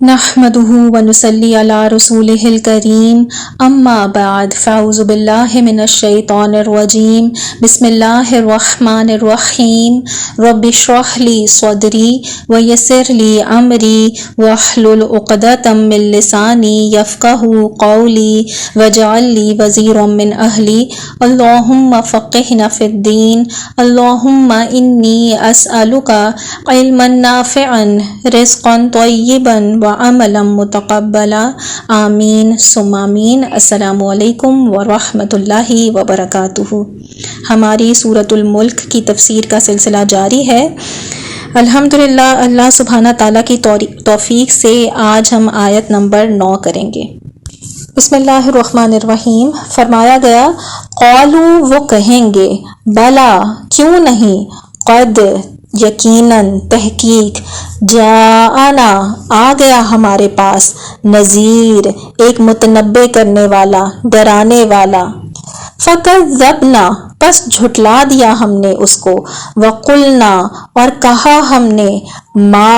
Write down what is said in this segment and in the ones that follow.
नहमदुहु व नुसल्ली अला रसूलिहिल करीम अम्मा बाद फ़अऊज़ु बिल्लाहि मिनश शैतानिर रजीम बिस्मिल्लाहिर रहमानिर रहीम रब्बि इश्रह ली सदरी व यस्सिर ली अमरी वहलुल उक़दतम मिन लिसानी यफ़क़हू क़ौली वजअल ली वज़ीरम मिन अहली अल्लाहुम्मा फ़क़्हिना फ़िद्दीन अल्लाहुम्मा इन्नी अस्अलुका इल्मन नाफ़िअन रिज़्क़न तय्यिबन व अमलन मुतक़ब्बला आमीन सुम्मा आमीन। अस्सलामु अलैकुम व रहमतुल्लाहि व बरकातुहू। हमारी सूरतुल मुल्क की तफसीर का सिलसिला जारी है। अल्हम्दुलिल्लाह, अल्लाह सुब्हाना ताला की तौफीक से आज हम आयत नंबर 9 करेंगे। बिस्मिल्लाहिर्रहमानिर्रहीम। फरमाया गया, क़ालू, वो कहेंगे, बला, क्यों नहीं, क़द, यकीनन, तहकीक, जाआना, आ गया हमारे पास, नज़ीर, एक मुतनब्बे करने वाला, डराने वाला। फ़कज़्ज़बना, बस झुटला दिया हमने उसको, वक़ुलना, और कहा हमने, मा,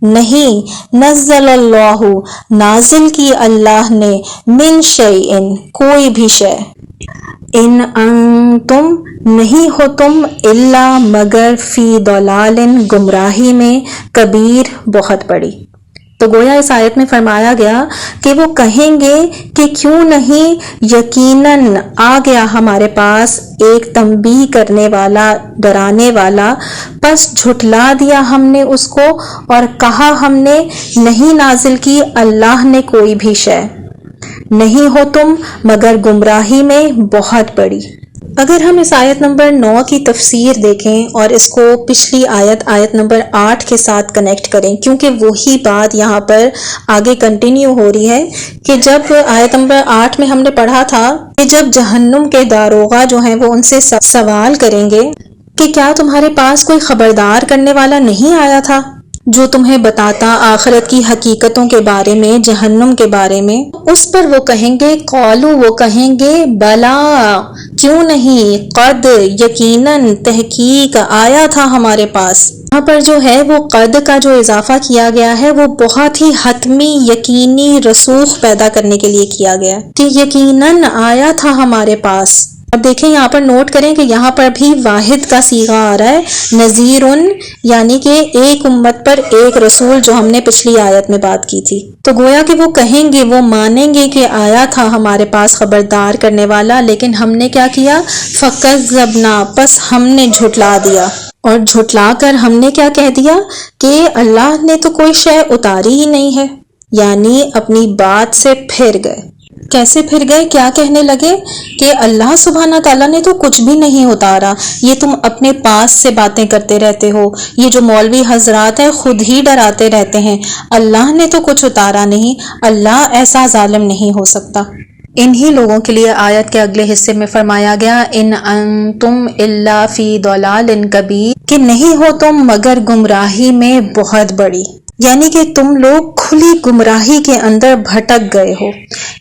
नहीं, नज़्ज़लल्लाहु, नाजिल की अल्लाह ने, मिन शैइन, कोई भी शै, इन अंतुम, नहीं हो तुम, इल्ला, मगर, फी दलालिन, गुमराही में, कबीर, बहुत बड़ी। तो गोया इस आयत में फरमाया गया कि वो कहेंगे कि क्यों नहीं, यकीनन आ गया हमारे पास एक तंबीह करने वाला, डराने वाला, बस झुटला दिया हमने उसको और कहा हमने, नहीं नाजिल की अल्लाह ने कोई भी शै, नहीं हो तुम मगर गुमराही में बहुत बड़ी। अगर हम इस आयत नंबर 9 की तफसीर देखें और इसको पिछली आयत नंबर 8 के साथ कनेक्ट करें, क्योंकि वही बात यहाँ पर आगे कंटिन्यू हो रही है कि जब आयत नंबर 8 में हमने पढ़ा था कि जब जहन्नुम के दारोगा जो हैं वो उनसे सवाल करेंगे कि क्या तुम्हारे पास कोई खबरदार करने वाला नहीं आया था जो तुम्हें बताता आखिरत की हकीकतों के बारे में, जहन्नुम के बारे में। उस पर वो कहेंगे, कौलू, वो कहेंगे, बला, क्यों नहीं, कद, यकीनन, तहकीक, आया था हमारे पास। यहाँ पर जो है वो कद का जो इजाफा किया गया है वो बहुत ही हतमी, यकीनी, रसूख पैदा करने के लिए किया गया कि यकीनन आया था हमारे पास। अब देखें, यहाँ पर नोट करें कि यहाँ पर भी वाहिद का सीगा आ रहा है, नज़ीरुन, यानी कि एक उम्मत पर एक रसूल, जो हमने पिछली आयत में बात की थी। तो गोया कि वो कहेंगे, वो मानेंगे कि आया था हमारे पास खबरदार करने वाला, लेकिन हमने क्या किया, फ़कज़्ज़बना, बस हमने झुटला दिया। और झुटला कर हमने क्या कह दिया कि अल्लाह ने तो कोई शय उतारी ही नहीं है, यानी अपनी बात से फिर गए। कैसे फिर गए, क्या कहने लगे कि अल्लाह सुब्हाना ताला ने तो कुछ भी नहीं उतारा, ये तुम अपने पास से बातें करते रहते हो, ये जो मौलवी हजरात है खुद ही डराते रहते हैं, अल्लाह ने तो कुछ उतारा नहीं, अल्लाह ऐसा जालिम नहीं हो सकता। इन्हीं लोगों के लिए आयत के अगले हिस्से में फरमाया गया, इन अंतुम इल्ला फी दलालिन कबीर, कि नहीं हो तुम मगर गुमराही में बहुत बड़ी, यानी कि तुम लोग खुली गुमराही के अंदर भटक गए हो।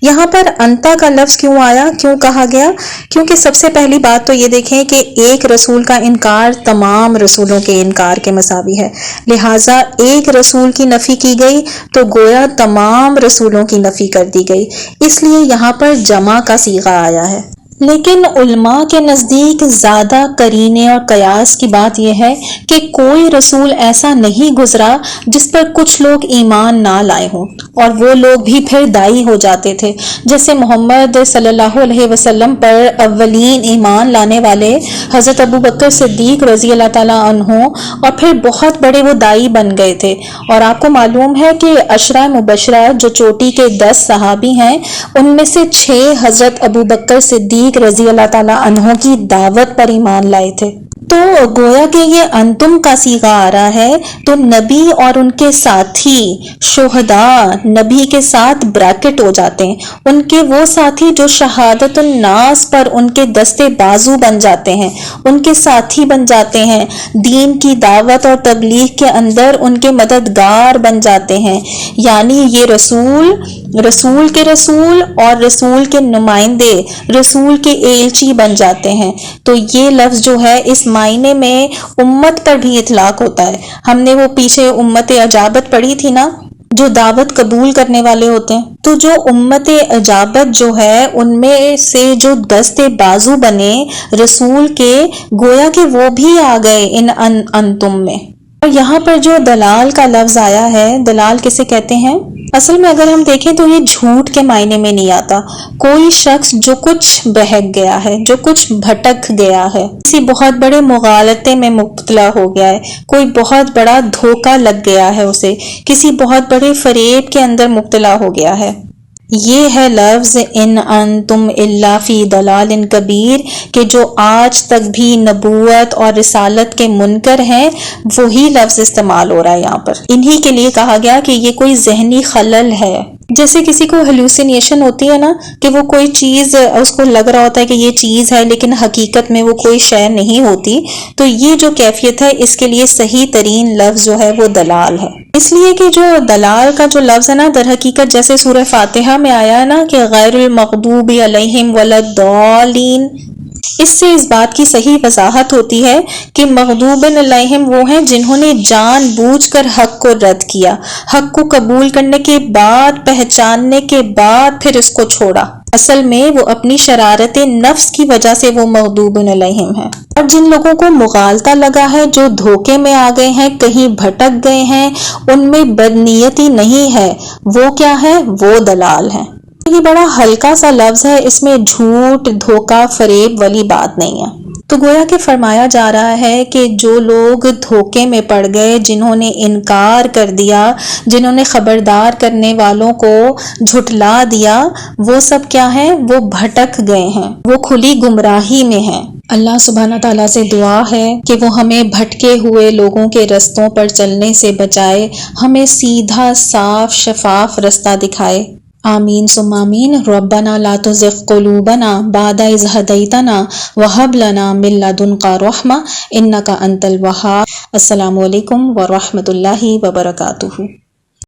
यहाँ पर अंता का लफ्ज क्यों आया, क्यों कहा गया, क्योंकि सबसे पहली बात तो ये देखें कि एक रसूल का इनकार तमाम रसूलों के इनकार के मसावी है, लिहाजा एक रसूल की नफी की गई तो गोया तमाम रसूलों की नफी कर दी गई, इसलिए यहाँ पर जमा का सीगा आया है। लेकिन उलमा के नज़दीक ज़्यादा करीने और कयास की बात यह है कि कोई रसूल ऐसा नहीं गुजरा जिस पर कुछ लोग ईमान ना लाए हों, और वो लोग भी फिर दाई हो जाते थे। जैसे मोहम्मद सल्लल्लाहु अलैहि वसल्लम पर अव्वलीन ईमान लाने वाले हज़रत अबू बकर सिद्दीक रज़ी अल्लाह ताला अन्हो, और फिर बहुत बड़े वो दाई बन गए थे। और आपको मालूम है कि अशरा मुबशरा जो चोटी के 10 सहाबी हैं, उनमें से 6 हज़रत अबू बकर सिद्दीक रज़ी अल्लाह ताला अन्हो की दावत पर ईमान लाए थे। तो गोया कि ये अंतुम का सीगा आ रहा है, तो नबी और उनके साथी शुहदा नबी के साथ ब्रैकेट हो जाते हैं, उनके वो साथी जो शहादतुन नास पर उनके दस्ते बाजू बन जाते हैं, उनके साथी बन जाते हैं, दीन की दावत और तबलीग के अंदर उनके मददगार बन जाते हैं, यानी ये रसूल के रसूल और रसूल के नुमाइंदे, रसूल के एलची बन जाते हैं। तो ये लफ्ज जो है इस मायने में उम्मत पर भी इतलाक होता है। हमने वो पीछे उम्मत अजाबत पढ़ी थी ना, جو دعوت قبول کرنے والے ہوتے ہیں. تو جو امت اجابت جو ہے ان میں سے جو دست بازو بنے رسول کے، گویا کہ وہ بھی آ گئے ان انتم میں. اور یہاں پر جو دلال کا لفظ آیا ہے، دلال کسے کہتے ہیں؟ اصل میں اگر ہم دیکھیں تو یہ جھوٹ کے معنی میں نہیں آتا. کوئی شخص جو کچھ بہک گیا ہے، جو کچھ بھٹک گیا ہے، کسی بہت بڑے مغالطے میں مبتلا ہو گیا ہے، کوئی بہت بڑا دھوکہ لگ گیا ہے، اسے کسی بہت بڑے فریب کے اندر مبتلا ہو گیا ہے. یہ ہے لفظ ان انتم الا فی ضلال کبیر، کہ جو آج تک بھی نبوت اور رسالت کے منکر ہیں، وہی لفظ استعمال ہو رہا ہے یہاں پر. انہی کے لیے کہا گیا کہ یہ کوئی ذہنی خلل ہے. جیسے کسی کو ہیلوسینیشن ہوتی ہے نا، کہ وہ کوئی چیز اس کو لگ رہا ہوتا ہے کہ یہ چیز ہے لیکن حقیقت میں وہ کوئی شے نہیں ہوتی. تو یہ جو کیفیت ہے، اس کے لیے صحیح ترین لفظ جو ہے وہ دلال ہے. اس لیے کہ جو دلال کا جو لفظ ہے نا، در حقیقت جیسے سورہ فاتحہ میں آیا ہے نا کہ غیر المغضوب علیہم ولا الضالین، اس سے اس بات کی صحیح وضاحت ہوتی ہے کہ مغضوب علیہم وہ ہیں جنہوں نے جان بوجھ کر حق کو رد کیا، حق کو قبول کرنے کے بعد، پہچاننے کے بعد پھر اس کو چھوڑا. اصل میں وہ اپنی شرارت نفس کی وجہ سے وہ مغضوب علیہم ہیں. اور جن لوگوں کو مغالطہ لگا ہے، جو دھوکے میں آ گئے ہیں، کہیں بھٹک گئے ہیں، ان میں بدنیتی نہیں ہے، وہ کیا ہے؟ وہ دلال ہیں. یہ بڑا ہلکا سا لفظ ہے، اس میں جھوٹ، دھوکہ، فریب والی بات نہیں ہے. تو گویا کہ فرمایا جا رہا ہے کہ جو لوگ دھوکے میں پڑ گئے، جنہوں نے انکار کر دیا، جنہوں نے خبردار کرنے والوں کو جھٹلا دیا، وہ سب کیا ہیں؟ وہ بھٹک گئے ہیں، وہ کھلی گمراہی میں ہیں. اللہ سبحانہ تعالیٰ سے دعا ہے کہ وہ ہمیں بھٹکے ہوئے لوگوں کے رستوں پر چلنے سے بچائے، ہمیں سیدھا صاف شفاف رستہ دکھائے. آمین ثم آمین. ربنا لا تزغ قلوبنا بعد اذ ہدیتنا وہب لنا من لدنک رحمہ انک انت الوہاب. السلام علیکم ورحمۃ اللہ وبرکاتہ.